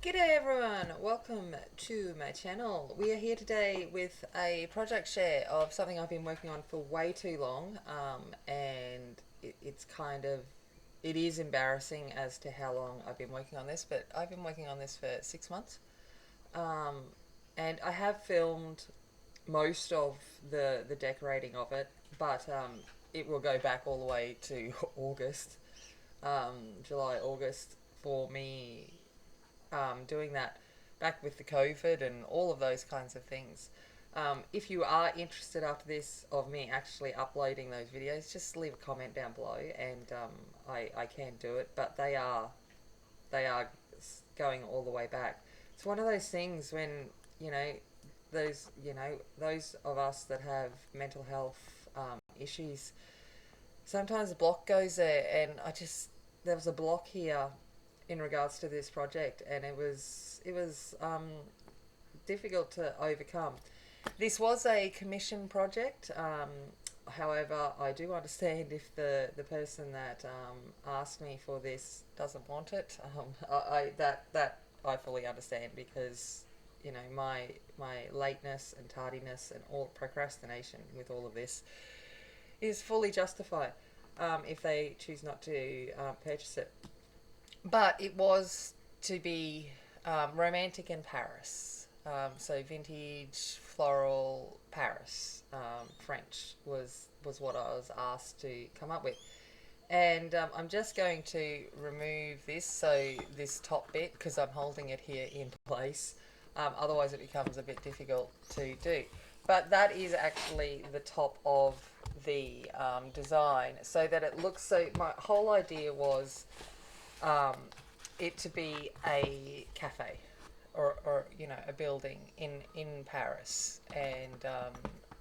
G'day everyone, welcome to my channel. We are here today with a project share of something I've been working on for way too long, and it is embarrassing as to how long I've been working on this, but I've been working on this for 6 months, um, and I have filmed most of the decorating of it, but it will go back all the way to August, July, August for me doing that back with the COVID and all of those kinds of things. If you are interested after this of me actually uploading those videos, just leave a comment down below and I can do it, but they are going all the way back. It's one of those things when, you know, those of us that have mental health issues, sometimes a block goes there, and there was a block here in regards to this project, and it was difficult to overcome. This was a commission project. However, I do understand if the person that asked me for this doesn't want it. I fully understand, because you know my lateness and tardiness and all procrastination with all of this is fully justified if they choose not to purchase it. But it was to be romantic in Paris. So vintage, floral, Paris, French was what I was asked to come up with. And I'm just going to remove this top bit, because I'm holding it here in place. Otherwise it becomes a bit difficult to do. But that is actually the top of the design, so that it looks, so my whole idea was it to be a cafe or you know, a building in Paris, and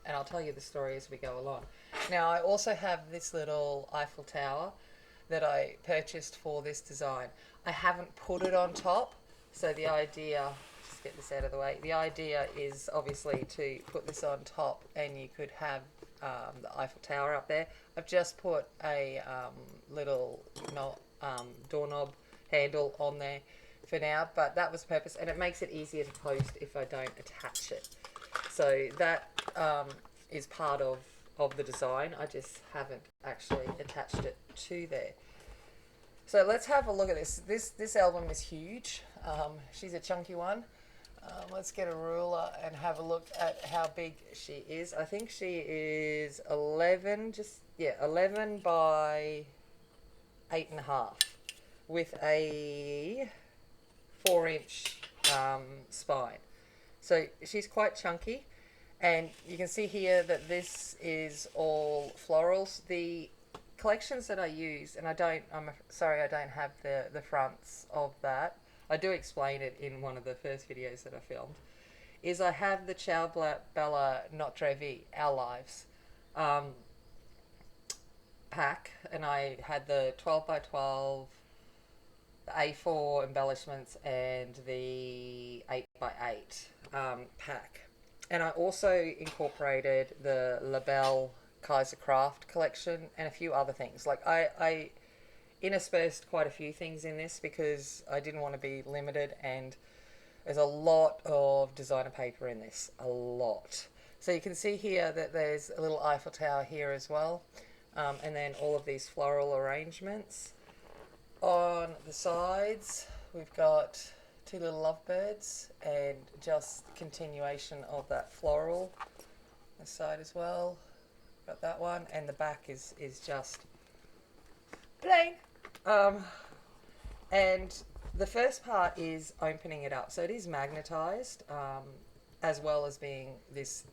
I'll tell you the story as we go along. Now I also have this little Eiffel Tower that I purchased for this design. I haven't put it on top, so the idea, just get this out of the way, the idea is obviously to put this on top and you could have the Eiffel Tower up there. I've just put a little doorknob handle on there for now, but that was the purpose, and it makes it easier to post if I don't attach it. So that is part of the design. I just haven't actually attached it to there. So let's have a look at this. This album is huge. She's a chunky one. Let's get a ruler and have a look at how big she is. I think she is 11 by 8.5 with a 4-inch spine. So she's quite chunky, and you can see here that this is all florals. The collections that I use, and I'm sorry I don't have the fronts of that. I do explain it in one of the first videos that I filmed, is I have the Ciao Bella Notre Vie, Our Lives pack, and I had the 12 by 12, the A4 embellishments, and the 8 by 8 pack. And I also incorporated the Belle Kaisercraft collection and a few other things. Like I interspersed quite a few things in this because I didn't want to be limited, and there's a lot of designer paper in this, a lot. So you can see here that there's a little Eiffel Tower here as well, and then all of these floral arrangements. On the sides we've got two little lovebirds and just continuation of that floral. This side as well, got that one, and the back is just plain. And the first part is opening it up. So it is magnetized, as well as being this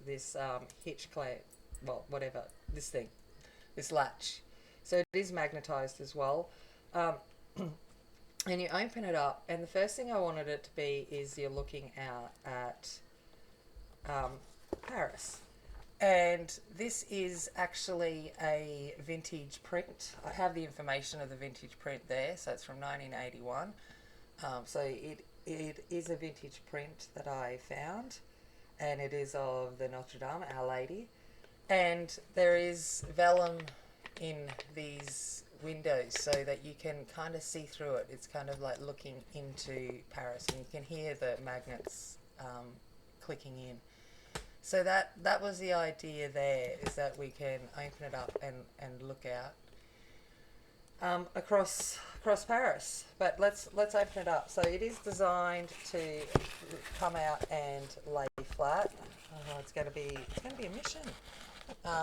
hitch clamp, well, whatever, this latch. So it is magnetized as well. And you open it up, and the first thing I wanted it to be is you're looking out at Paris. And this is actually a vintage print. I have the information of the vintage print there, so it's from 1981. So it is a vintage print that I found, and it is of the Notre Dame, Our Lady. And there is vellum in these windows so that you can kind of see through it. It's kind of like looking into Paris, and you can hear the magnets clicking in. So that was the idea there, is that we can open it up and look out across Paris. But let's open it up. So it is designed to come out and lay flat. It's going to be a mission.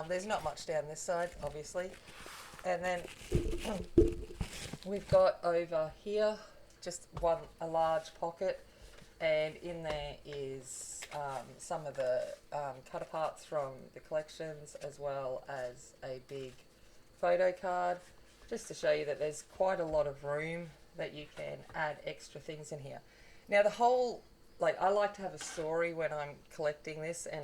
There's not much down this side, obviously, and then we've got over here just a large pocket, and in there is some of the cut aparts from the collections, as well as a big photo card, just to show you that there's quite a lot of room that you can add extra things in here. Now the whole, I like to have a story when I'm collecting this, and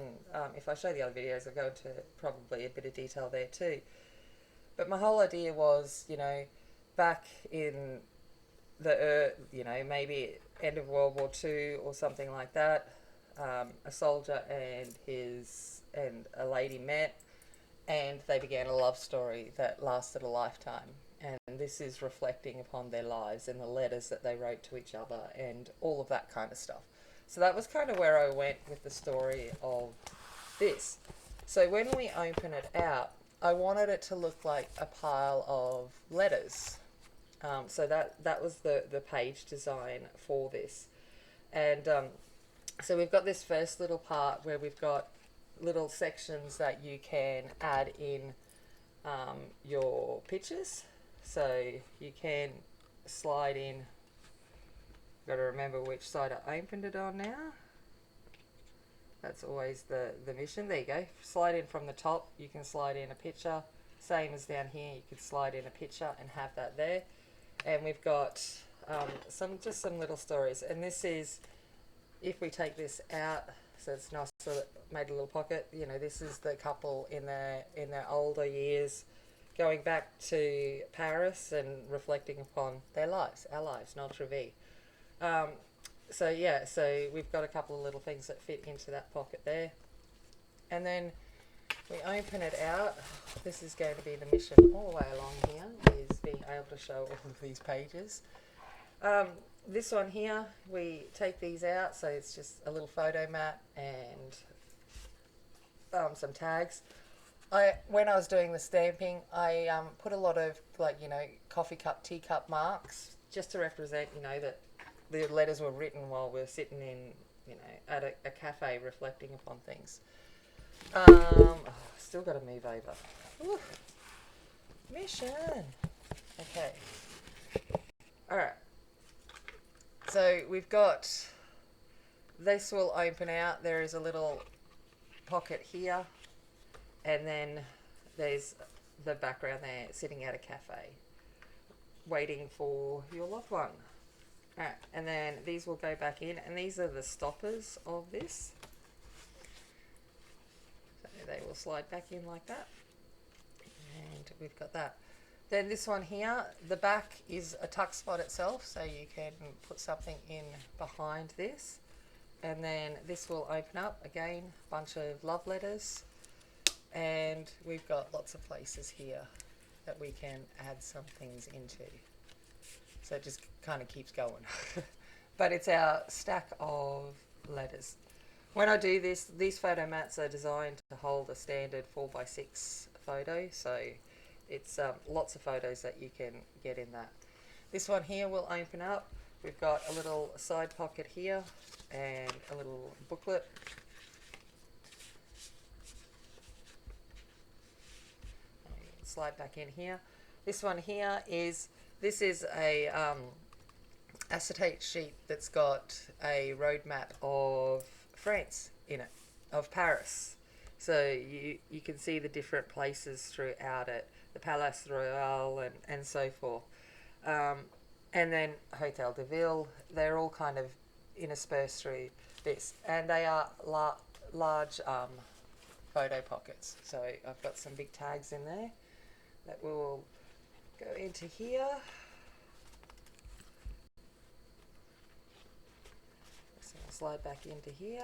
if I show the other videos, I'll go into probably a bit of detail there too. But my whole idea was, back in the, maybe end of World War II or something like that, a soldier and a lady met, and they began a love story that lasted a lifetime. And this is reflecting upon their lives and the letters that they wrote to each other and all of that kind of stuff. So that was kind of where I went with the story of this. So when we open it out, I wanted it to look like a pile of letters. So that was the page design for this. And so we've got this first little part where we've got little sections that you can add in your pictures. So you can slide in. Got to remember which side I opened it on now. That's always the mission. There you go. Slide in from the top. You can slide in a picture. Same as down here. You could slide in a picture and have that there. And we've got some little stories. And this is, if we take this out, so it's nice, so it made a little pocket. This is the couple in their older years, going back to Paris and reflecting upon their lives, our lives, Notre Vie. So we've got a couple of little things that fit into that pocket there. And then we open it out. This is going to be the mission all the way along here, is being able to show all of these pages. This one here, we take these out, so it's just a little photo mat and some tags. When I was doing the stamping, I put a lot of coffee cup, teacup marks, just to represent that the letters were written while we were sitting in at a cafe reflecting upon things. Still got to move over. Woo. Mission. Okay. All right. So we've got, this will open out. There is a little pocket here, and then there's the background there, sitting at a cafe, waiting for your loved one. All right, and then these will go back in, and these are the stoppers of this. So they will slide back in like that, and we've got that. Then this one here, the back is a tuck spot itself, so you can put something in behind this. And then this will open up, again, a bunch of love letters. And we've got lots of places here that we can add some things into. So it just kind of keeps going. But it's our stack of letters. When I do this, these photo mats are designed to hold a standard 4x6 photo, so it's lots of photos that you can get in that. This one here will open up. We've got a little side pocket here and a little booklet. Slide back in here. This one here is, this is a acetate sheet that's got a road map of France in it, of Paris. So you can see the different places throughout it, the Palace Royal and so forth. And then Hotel de Ville, they're all kind of interspersed through this. And they are large photo pockets. So I've got some big tags in there that will go into here. So I'll slide back into here,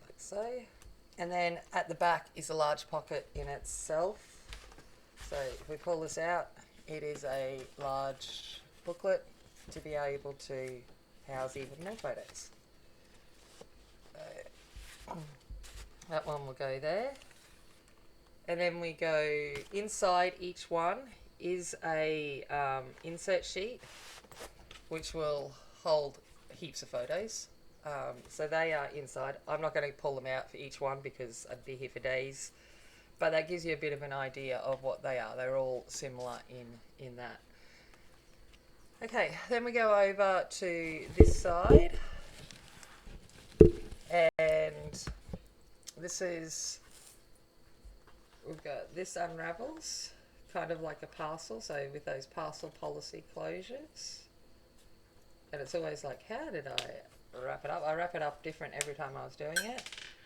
like so. And then at the back is a large pocket in itself. So if we pull this out, it is a large booklet to be able to house even more photos. That one will go there. And then we go inside each one is a insert sheet which will hold heaps of photos. So they are inside. I'm not going to pull them out for each one because I'd be here for days. But that gives you a bit of an idea of what they are. They're all similar in that. Okay, then we go over to this side. And this is, we've got this unravels, kind of like a parcel. So with those parcel policy closures. And it's always like, how did I wrap it up? I wrap it up different every time I was doing it.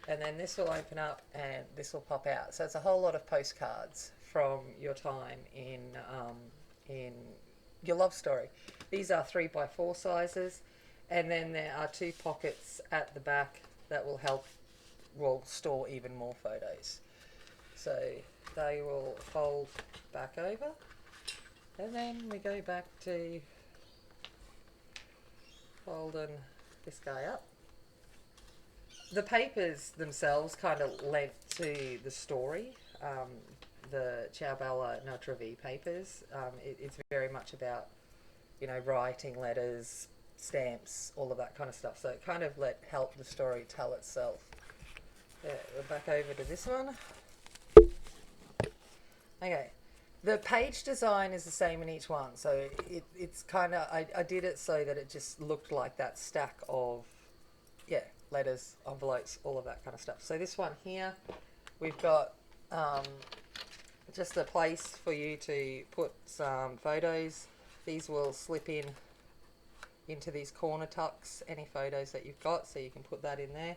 And then this will open up and this will pop out. So it's a whole lot of postcards from your time in your love story. These are 3x4 sizes. And then there are 2 pockets at the back that will store even more photos. So they will fold back over. And then we go back to folding this guy up. The papers themselves kind of lent to the story. The Ciao Bella Notre Vie papers. It's very much about, writing letters, stamps, all of that kind of stuff. So it kind of help the story tell itself. Yeah, we're back over to this one. Okay. The page design is the same in each one. So it's kind of, I did it so that it just looked like that stack of, letters, envelopes, all of that kind of stuff. So this one here, we've got just a place for you to put some photos. These will slip into these corner tucks, any photos that you've got, so you can put that in there.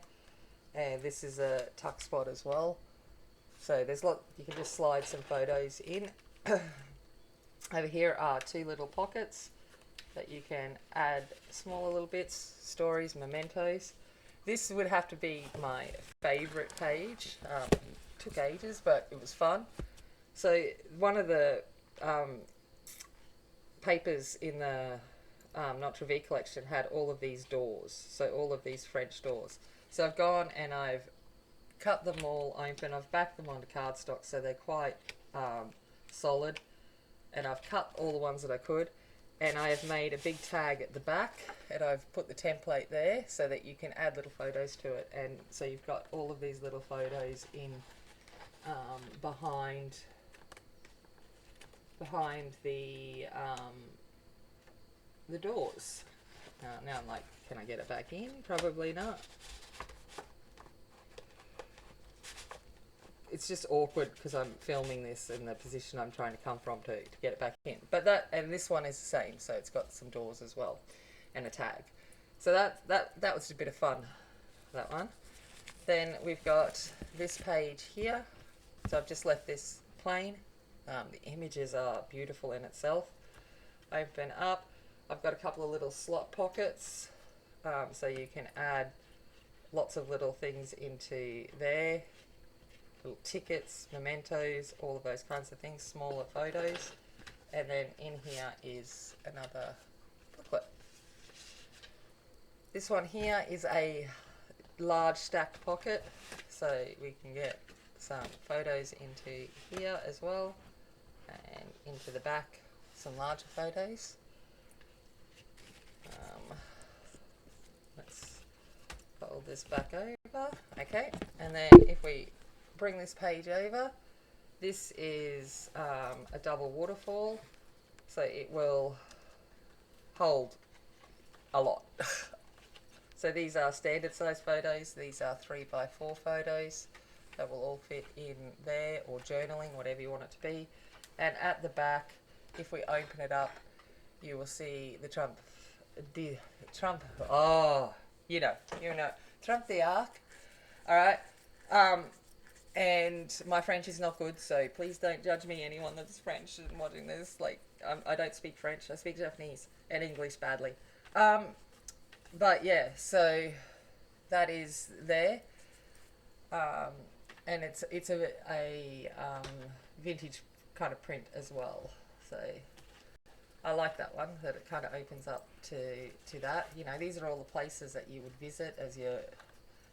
And this is a tuck spot as well. So you can just slide some photos in. Over here are 2 little pockets that you can add smaller little bits, stories, mementos. This would have to be my favourite page. Took ages, but it was fun. So one of the papers in the Notre Vie Collection had all of these doors, so all of these French doors. So I've gone and I've cut them all open. I've backed them onto cardstock so they're quite solid, and I've cut all the ones that I could, and I have made a big tag at the back, and I've put the template there so that you can add little photos to it. And so you've got all of these little photos in behind the doors. Now I'm like, can I get it back in? Probably not. It's just awkward because I'm filming this in the position I'm trying to come from to get it back in. But and this one is the same, so it's got some doors as well and a tag. So that was a bit of fun, that one. Then we've got this page here. So I've just left this plain. The images are beautiful in itself. Open up. I've got a couple of little slot pockets, so you can add lots of little things into there. Little tickets, mementos, all of those kinds of things, smaller photos. And then in here is another booklet. This one here is a large stacked pocket, so we can get some photos into here as well, and into the back some larger photos. Let's fold this back over. Okay, and then if we bring this page over, this is a double waterfall, so it will hold a lot. So these are standard size photos. These are 3x4 photos that will all fit in there, or journaling, whatever you want it to be. And at the back, if we open it up, you will see the Trump, Trump the Arc. All right. And my French is not good, so please don't judge me, anyone that's French and watching this. Like, I don't speak French. I speak Japanese and English badly. But yeah, so that is there. And it's a vintage kind of print as well. So I like that one, that it kind of opens up to that. You know, these are all the places that you would visit as you're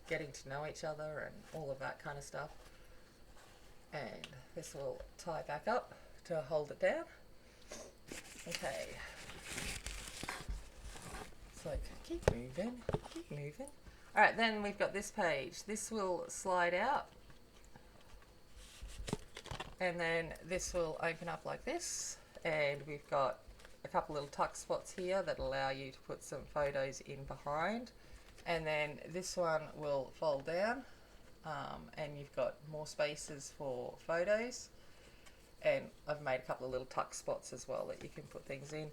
getting to know each other and all of that kind of stuff. And this will tie back up to hold it down. Okay. So keep moving, keep moving. All right, then we've got this page. This will slide out. And then this will open up like this. And we've got a couple little tuck spots here that allow you to put some photos in behind. And then this one will fold down. And you've got more spaces for photos. And I've made a couple of little tuck spots as well that you can put things in.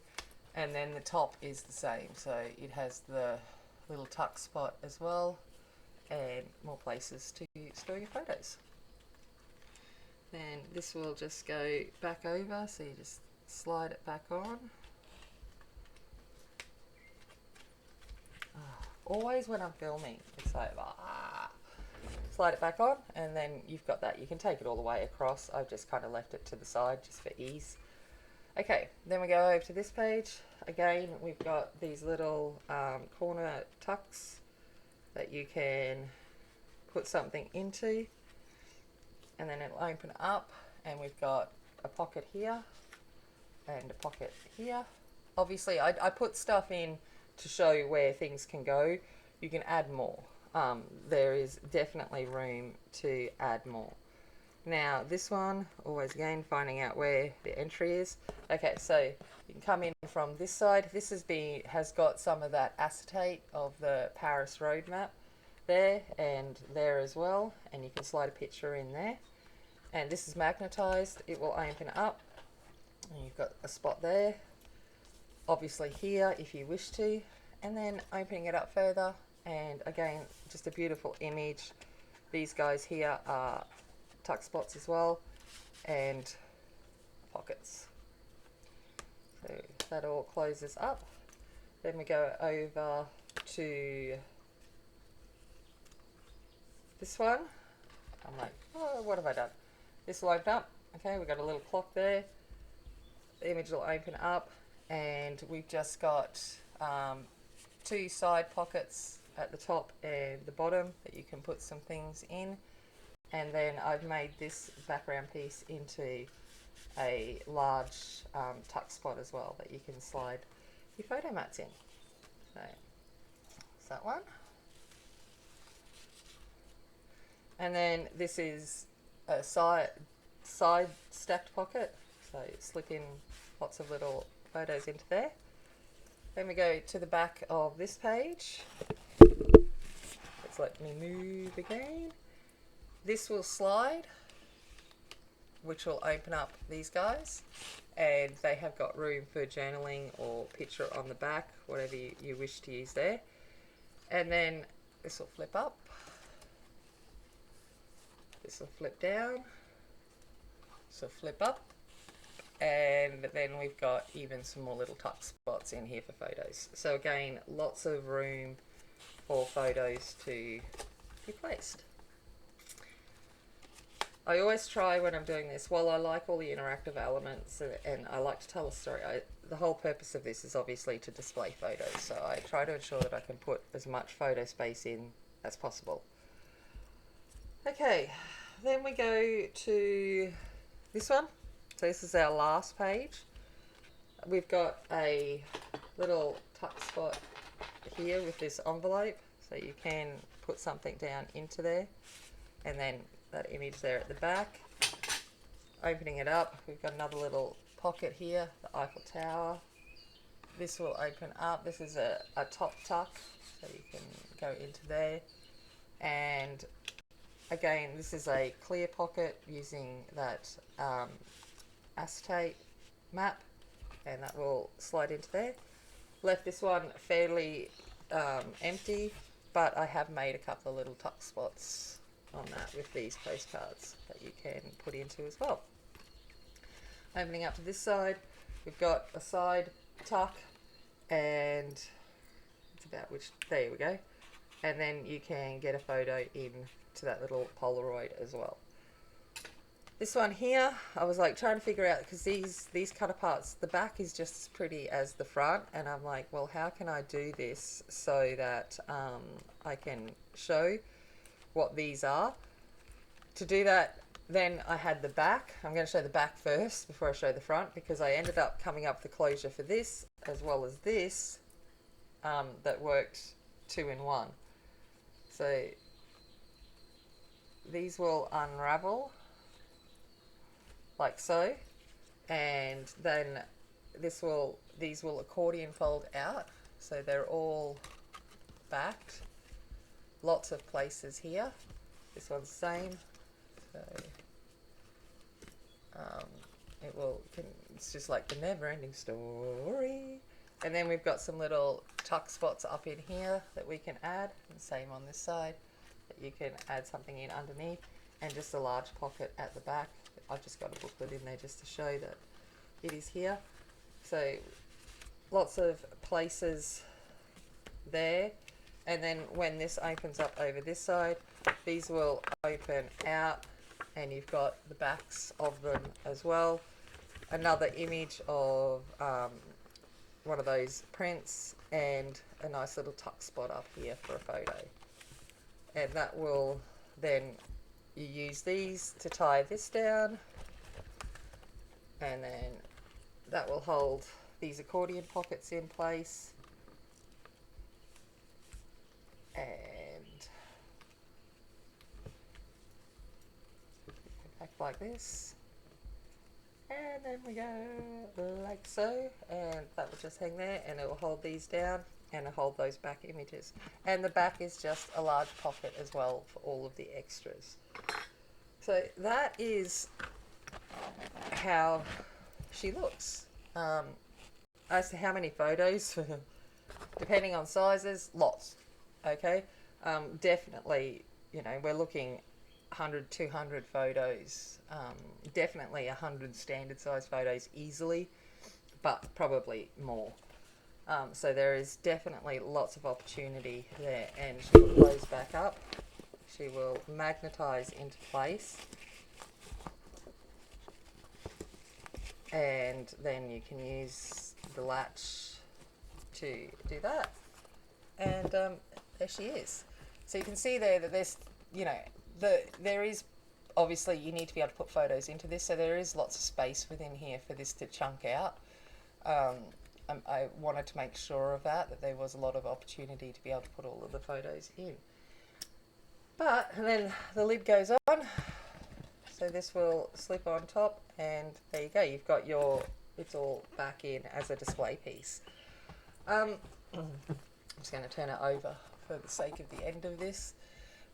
And then the top is the same, so it has the little tuck spot as well, and more places to store your photos. Then this will just go back over, so you just slide it back on. Always when I'm filming, it's like, slide it back on, and then you've got that. You can take it all the way across. I've just kind of left it to the side just for ease. Okay, then we go over to this page. Again, we've got these little corner tucks that you can put something into, and then it'll open up, and we've got a pocket here and a pocket here. Obviously, I put stuff in to show you where things can go. You can add more. There is definitely room to add more. Now this one, always again finding out where the entry is. Okay, so you can come in from this side. This has got some of that acetate of the Paris road map there and there as well, and you can slide a picture in there. And this is magnetized. It will open up, and you've got a spot there. Obviously here if you wish to, and then opening it up further, and again just a beautiful image. These guys here are tuck spots as well, and pockets. So that all closes up. Then we go over to this one. I'm like, oh, what have I done? This will open up. Okay, we've got a little clock there. The image will open up, and we've just got two side pockets at the top and the bottom that you can put some things in. And then I've made this background piece into a large tuck spot as well that you can slide your photo mats in. So that's that one. And then this is a side stacked pocket, so you slip in lots of little photos into there. Then we go to the back of this page. Let's let me move again. This will slide, which will open up these guys, and they have got room for journaling or picture on the back, whatever you wish to use there. And then this will flip up, this will flip down, this will flip up, and then we've got even some more little tuck spots in here for photos. So again, lots of room for photos to be placed. I always try when I'm doing this, while I like all the interactive elements and I like to tell a story, the whole purpose of this is obviously to display photos, so I try to ensure that I can put as much photo space in as possible. Okay, then we go to this one. So this is our last page. We've got a little tuck spot here with this envelope, so you can put something down into there, and then that image there at the back. Opening it up, we've got another little pocket here, the Eiffel Tower. This will open up. This is a top tuck, so you can go into there. And again, this is a clear pocket using that acetate map, and that will slide into there. Left this one fairly empty, but I have made a couple of little tuck spots on that with these postcards that you can put into as well. Opening up to this side, we've got a side tuck, and it's about which, there we go, and then you can get a photo in to that little Polaroid as well. This one here, I was like trying to figure out, because these cutter parts, the back is just as pretty as the front, and I'm like, well, how can I do this so that I can show what these are? To do that, then I had the back. I'm going to show the back first before I show the front, because I ended up coming up with the closure for this as well as this that worked 2 in 1. So these will unravel like so, and then these will accordion fold out, so they're all backed. Lots of places here. This one's the same. So it's just like the never-ending story. And then we've got some little tuck spots up in here that we can add, and same on this side, that you can add something in underneath, and just a large pocket at the back. I've just got a booklet in there just to show that it is here. So lots of places there. And then when this opens up over this side, these will open out, and you've got the backs of them as well. Another image of one of those prints, and a nice little tuck spot up here for a photo. And that will then, you use these to tie this down, and then that will hold these accordion pockets in place. And back like this, and then we go like so, and that will just hang there, and it will hold these down and hold those back images. And the back is just a large pocket as well for all of the extras. So that is how she looks. As to how many photos, depending on sizes, lots. Okay, definitely, you know, we're looking 100, 200 photos, definitely 100 standard size photos easily, but probably more. So there is definitely lots of opportunity there, and she will close back up. She will magnetize into place, and then you can use the latch to do that. And there she is. So you can see there that there's, you know, there is, obviously you need to be able to put photos into this, so there is lots of space within here for this to chunk out. I wanted to make sure of that there was a lot of opportunity to be able to put all of the photos in. But and then the lid goes on, so this will slip on top, and there you go, you've got your, it's all back in as a display piece. I'm just going to turn it over for the sake of the end of this.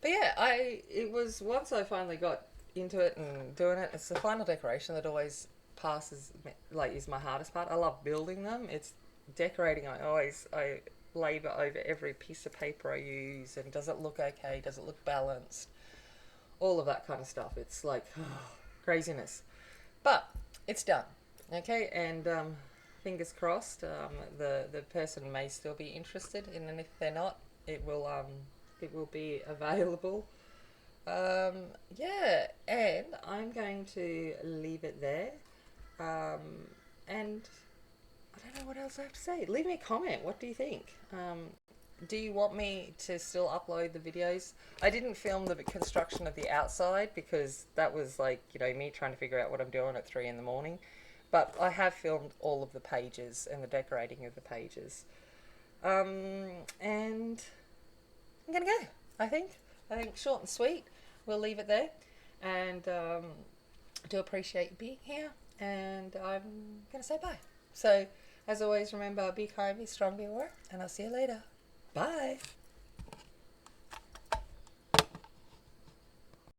But yeah, it was, once I finally got into it and doing it, it's the final decoration that always passes, like, is my hardest part. I love building them. It's decorating. I labour over every piece of paper I use, and does it look okay? Does it look balanced? All of that kind of stuff. It's like craziness, but it's done. Okay, and fingers crossed, the person may still be interested, and if they're not, it will be available. Yeah, and I'm going to leave it there. And I don't know what else I have to say. Leave me a comment. What do you think? Do you want me to still upload the videos? I didn't film the construction of the outside because that was like, you know, me trying to figure out what I'm doing at 3 in the morning. But I have filmed all of the pages and the decorating of the pages. And I'm going to go, I think. Short and sweet. We'll leave it there. And I do appreciate you being here. And I'm going to say bye. So, as always, remember, be kind, be strong, be aware. And I'll see you later. Bye.